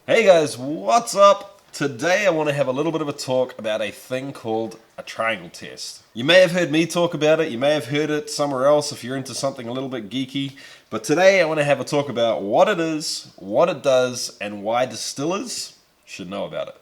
Hey guys, what's up? Today I want to have a little bit of a talk about a thing called a triangle test. You may have heard me talk about it, you may have heard it somewhere else if you're into something a little bit geeky, but today I want to have a talk about what it is, what it does, and why distillers should know about it.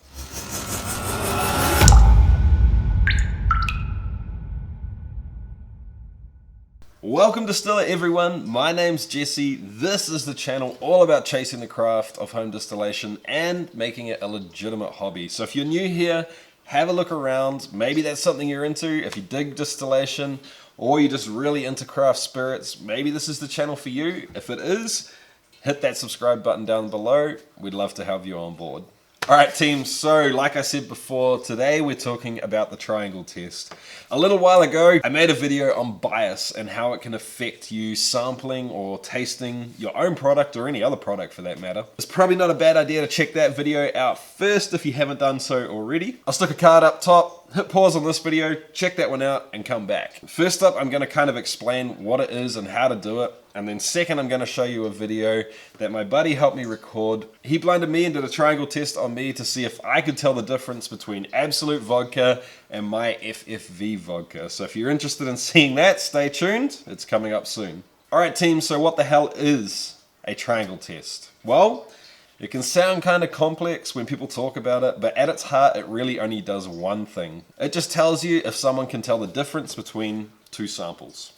Welcome Distiller everyone, my name's Jesse. This is the channel all about chasing the craft of home distillation and making it a legitimate hobby. So if you're new here, have a look around. Maybe that's something you're into. If you dig distillation or you're just really into craft spirits, maybe this is the channel for you. If it is, hit that subscribe button down below. We'd love to have you on board. Alright team, so like I said before, today we're talking about the triangle test. A little while ago, I made a video on bias and how it can affect you sampling or tasting your own product or any other product for that matter. It's probably not a bad idea to check that video out first if you haven't done so already. I'll stick a card up top, hit pause on this video, check that one out and come back. First up, I'm going to kind of explain what it is and how to do it. And then second, I'm going to show you a video that my buddy helped me record. He blinded me and did a triangle test on me to see if I could tell the difference between Absolut vodka and my FFV vodka. So if you're interested in seeing that, stay tuned. It's coming up soon. Alright team, so what the hell is a triangle test? Well, it can sound kind of complex when people talk about it, but at its heart, it really only does one thing. It just tells you if someone can tell the difference between two samples.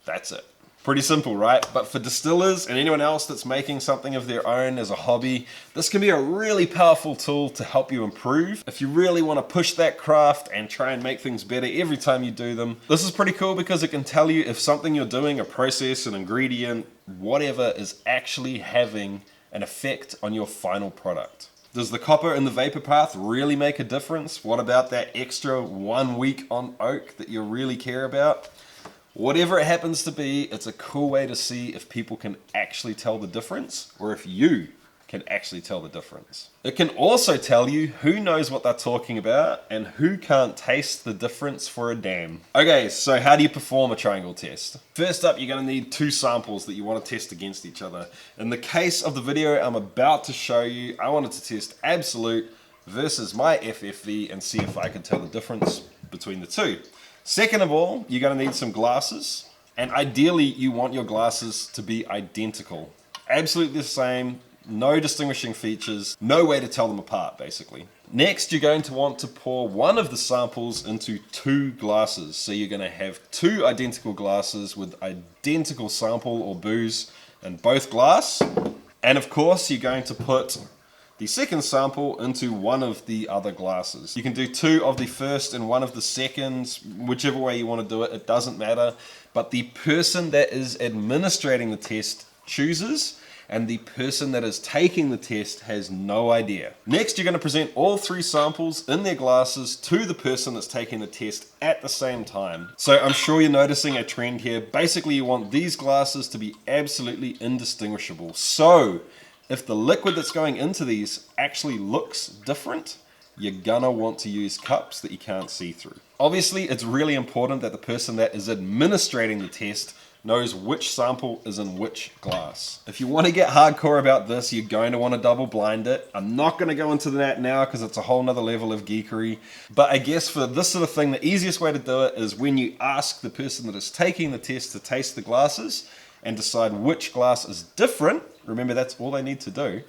That's it. Pretty simple, right? But for distillers and anyone else that's making something of their own as a hobby, this can be a really powerful tool to help you improve. If you really want to push that craft and try and make things better every time you do them, this is pretty cool because it can tell you if something you're doing, a process, an ingredient, whatever, is actually having an effect on your final product. Does the copper in the vapor path really make a difference? What about that extra 1 week on oak that you really care about? Whatever it happens to be, it's a cool way to see if people can actually tell the difference or if you can actually tell the difference. It can also tell you who knows what they're talking about and who can't taste the difference for a damn. Okay, so how do you perform a triangle test? First up, you're going to need two samples that you want to test against each other. In the case of the video I'm about to show you, I wanted to test Absolut versus my FFV and see if I could tell the difference between the two. Second of all, you're going to need some glasses, and ideally you want your glasses to be identical. Absolutely the same, no distinguishing features, no way to tell them apart basically. Next, you're going to want to pour one of the samples into two glasses. So you're going to have two identical glasses with identical sample or booze in both glass. And of course, you're going to put the second sample into one of the other glasses. You can do two of the first and one of the seconds, whichever way you want to do it, it doesn't matter. But the person that is administrating the test chooses, and the person that is taking the test has no idea. Next, you're going to present all three samples in their glasses to the person that's taking the test at the same time. So I'm sure you're noticing a trend here. Basically, you want these glasses to be absolutely indistinguishable. So if the liquid that's going into these actually looks different, you're gonna want to use cups that you can't see through. Obviously, it's really important that the person that is administrating the test knows which sample is in which glass. If you want to get hardcore about this, you're going to want to double blind it. I'm not going to go into that now because it's a whole nother level of geekery. But I guess for this sort of thing, the easiest way to do it is when you ask the person that is taking the test to taste the glasses and decide which glass is different. Remember, that's all they need to do.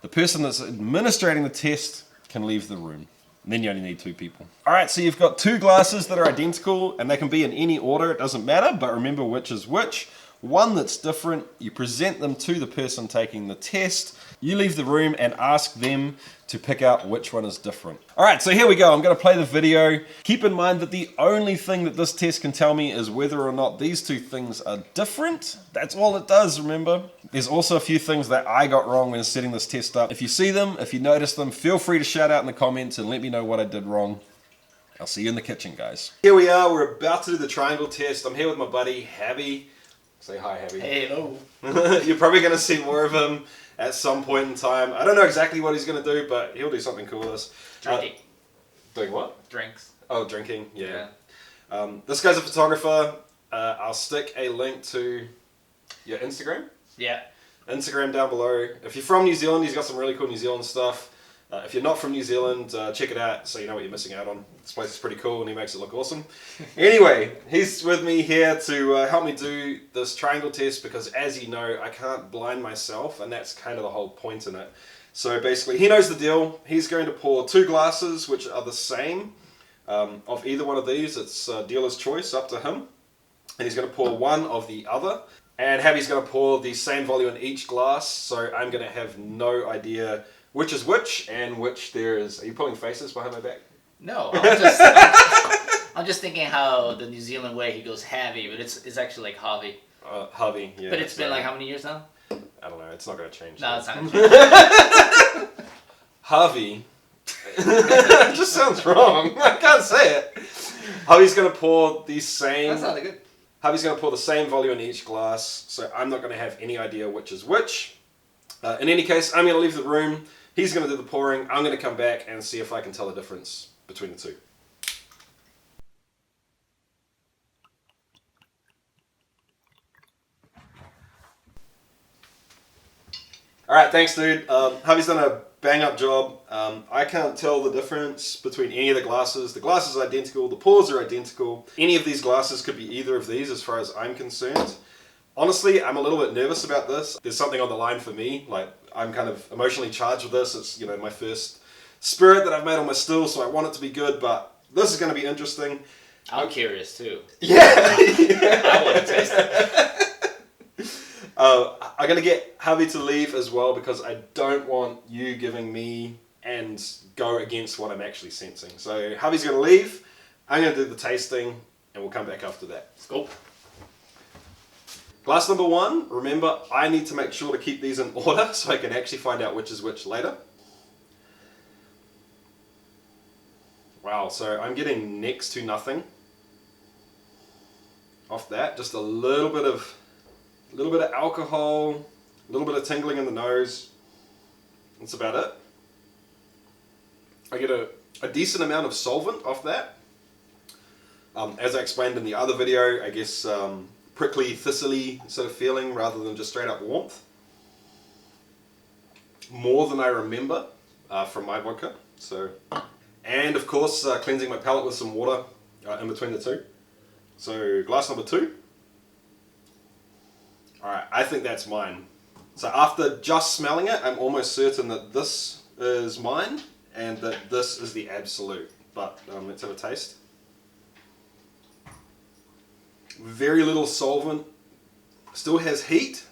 The person that's administrating the test can leave the room. And then you only need two people. Alright, so you've got two glasses that are identical and they can be in any order, it doesn't matter, but remember which is which. One that's different, you present them to the person taking the test, you leave the room and ask them to pick out which one is different. Alright, so here we go, I'm going to play the video. Keep in mind that the only thing that this test can tell me is whether or not these two things are different. That's all it does, remember. There's also a few things that I got wrong when setting this test up. If you see them, if you notice them, feel free to shout out in the comments and let me know what I did wrong. I'll see you in the kitchen, guys. Here we are, we're about to do the triangle test. I'm here with my buddy, Javi. Say hi, Javi. Hey, hello. You're probably going to see more of him at some point in time. I don't know exactly what he's going to do, but he'll do something cool with us. Drinking. Doing what? Drinks. Oh, drinking, yeah. This guy's a photographer. I'll stick a link to your Instagram. Yeah. Instagram down below. If you're from New Zealand, he's got some really cool New Zealand stuff. If you're not from New Zealand, check it out so you know what you're missing out on. This place is pretty cool and he makes it look awesome. Anyway, he's with me here to help me do this triangle test because, as you know, I can't blind myself, and that's kind of the whole point in it. So basically, he knows the deal. He's going to pour 2 glasses which are the same of either one of these. It's dealer's choice, up to him. And he's going to pour one of the other. And Javi's going to pour the same volume in each glass, so I'm going to have no idea which is which and which there is. Are you pulling faces behind my back? No, I'm just thinking how the New Zealand way he goes Javi, but it's actually like Javi. Javi, yeah. But it's been like how many years now? I don't know, it's not going to change. No, it's not going to change. Javi. It just sounds wrong. I can't say it. Javi's going to pour the same... That sounded good. Javi's going to pour the same volume in each glass, so I'm not going to have any idea which is which. In any case, I'm going to leave the room. He's going to do the pouring. I'm going to come back and see if I can tell the difference between the two. Alright, thanks dude. Javi's done a bang up job. I can't tell the difference between any of the glasses. The glasses are identical, the pours are identical. Any of these glasses could be either of these as far as I'm concerned. Honestly, I'm a little bit nervous about this. There's something on the line for me. Like, I'm kind of emotionally charged with this. It's, you know, my first spirit that I've made on my still, so I want it to be good, but this is going to be interesting. I'm curious too. Yeah! I want to taste it. I'm going to get Javi to leave as well because I don't want you giving me and go against what I'm actually sensing. So Javi's going to leave, I'm going to do the tasting, and we'll come back after that. Let's go. Glass number 1, remember I need to make sure to keep these in order so I can actually find out which is which later. Wow, so I'm getting next to nothing off that. Just a little bit of alcohol, a little bit of tingling in the nose. That's about it. I get a decent amount of solvent off that. As I explained in the other video, I guess prickly, thistly sort of feeling rather than just straight up warmth. More than I remember from my vodka. So, and of course cleansing my palate with some water in between the two. So glass number 2. Alright, I think that's mine. So after just smelling it, I'm almost certain that this is mine and that this is the Absolut. But let's have a taste. Very little solvent, still has heat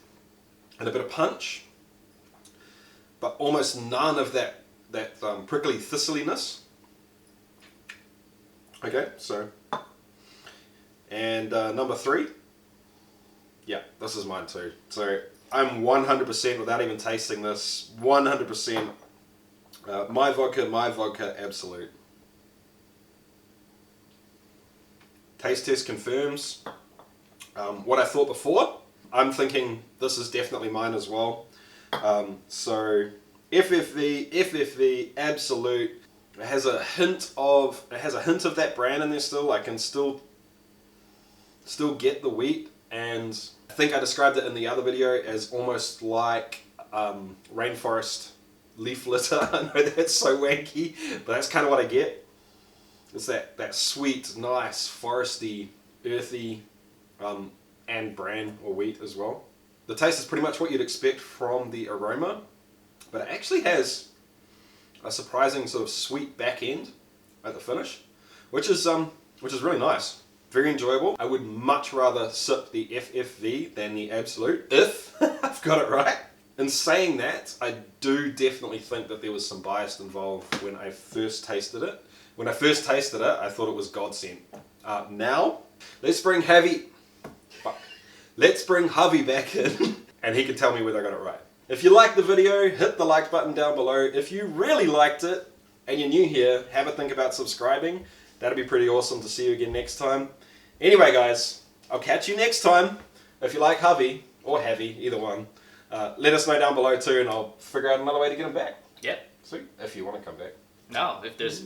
and a bit of punch, but almost none of that prickly thistliness. Okay, so, and number 3, yeah, this is mine too. So I'm 100% without even tasting this, 100% my vodka Absolut. Taste test confirms what I thought before. I'm thinking this is definitely mine as well. So FFV, Absolut. It has a hint of that brand in there still. I can still get the wheat, and I think I described it in the other video as almost like rainforest leaf litter. I know that's so wanky, but that's kind of what I get. It's that sweet, nice, foresty, earthy, and bran or wheat as well. The taste is pretty much what you'd expect from the aroma, but it actually has a surprising sort of sweet back end at the finish, which is really nice. Very enjoyable. I would much rather sip the FFV than the Absolut, if I've got it right. In saying that, I do definitely think that there was some bias involved when I first tasted it. When I first tasted it, I thought it was godsend. Now, let's bring Javi back in, and he can tell me whether I got it right. If you liked the video, hit the like button down below. If you really liked it, and you're new here, have a think about subscribing. That'd be pretty awesome to see you again next time. Anyway guys, I'll catch you next time. If you like Javi, or Javi, either one, let us know down below too, and I'll figure out another way to get him back. Yep. Sweet. If you want to come back. No, if there's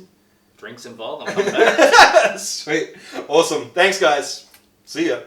drinks involved, I'm coming back. Sweet. Awesome. Thanks guys. See ya.